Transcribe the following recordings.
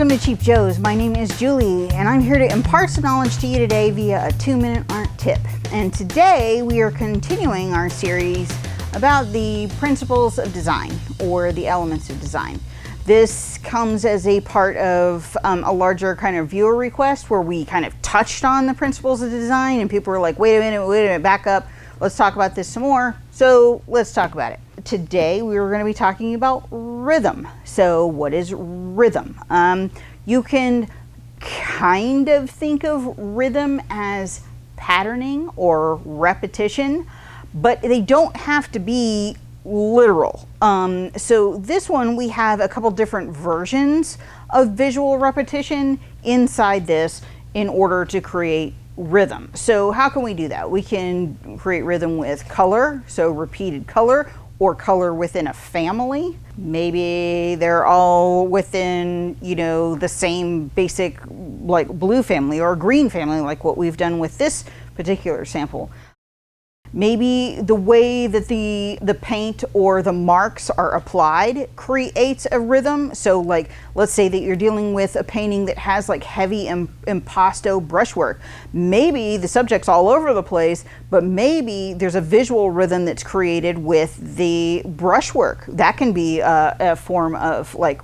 Welcome to Cheap Joe's. My name is Julie, and I'm here to impart some knowledge to you today via a 2-minute art tip. And today we are continuing our series about the principles of design, or the elements of design. This comes as a part of a larger kind of viewer request where we kind of touched on the principles of design, and people were like, wait a minute, back up. Let's talk about this some more. So let's talk about it. Today we were going to be talking about rhythm. So what is rhythm? You can kind of think of rhythm as patterning or repetition, but they don't have to be literal. So this one, we have a couple different versions of visual repetition inside this in order to create rhythm. So how can we do that? We can create rhythm with color, so repeated color, or color within a family. Maybe they're all within, the same basic like blue family or green family, like what we've done with this particular sample. Maybe the way that the paint or the marks are applied creates a rhythm. So like, let's say that you're dealing with a painting that has like heavy impasto brushwork. Maybe the subject's all over the place, but maybe there's a visual rhythm that's created with the brushwork. That can be a form of like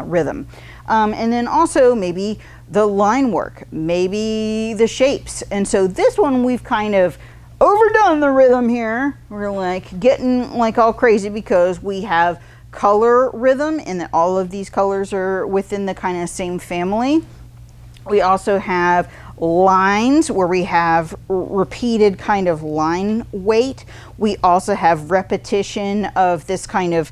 rhythm. And then also maybe the line work, maybe the shapes. And so this one we've kind of overdone the rhythm here. We're like getting like all crazy because we have color rhythm and that all of these colors are within the kind of same family. We also have lines where we have repeated kind of line weight. We also have repetition of this kind of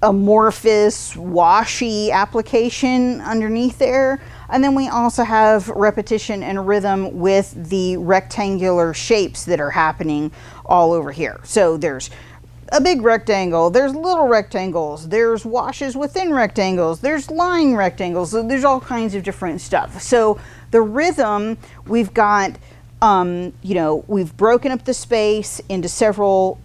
amorphous washy application underneath there. And then we also have repetition and rhythm with the rectangular shapes that are happening all over here. So there's a big rectangle, there's little rectangles, there's washes within rectangles, there's line rectangles, so there's all kinds of different stuff. So the rhythm, we've got, we've broken up the space into several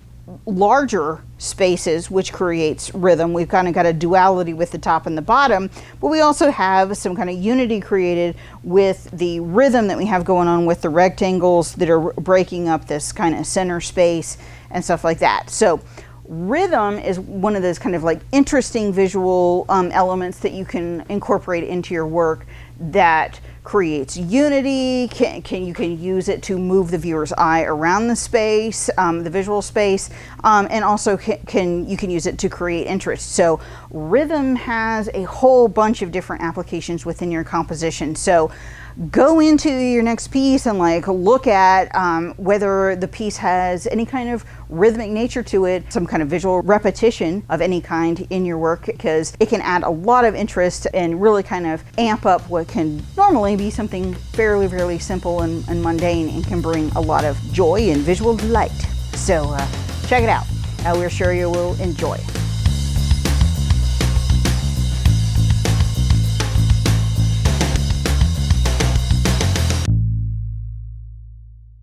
larger spaces, which creates rhythm. We've kind of got a duality with the top and the bottom, but we also have some kind of unity created with the rhythm that we have going on with the rectangles that are breaking up this kind of center space and stuff like that. So rhythm is one of those kind of like interesting visual elements that you can incorporate into your work that creates unity. You can use it to move the viewer's eye around the space, the visual space, and also you can use it to create interest. So rhythm has a whole bunch of different applications within your composition. So go into your next piece and like look at whether the piece has any kind of rhythmic nature to it, some kind of visual repetition of any kind in your work, because it can add a lot of interest and really kind of amp up what can normally be something fairly simple and mundane, and can bring a lot of joy and visual delight. So check it out. We're sure you will enjoy.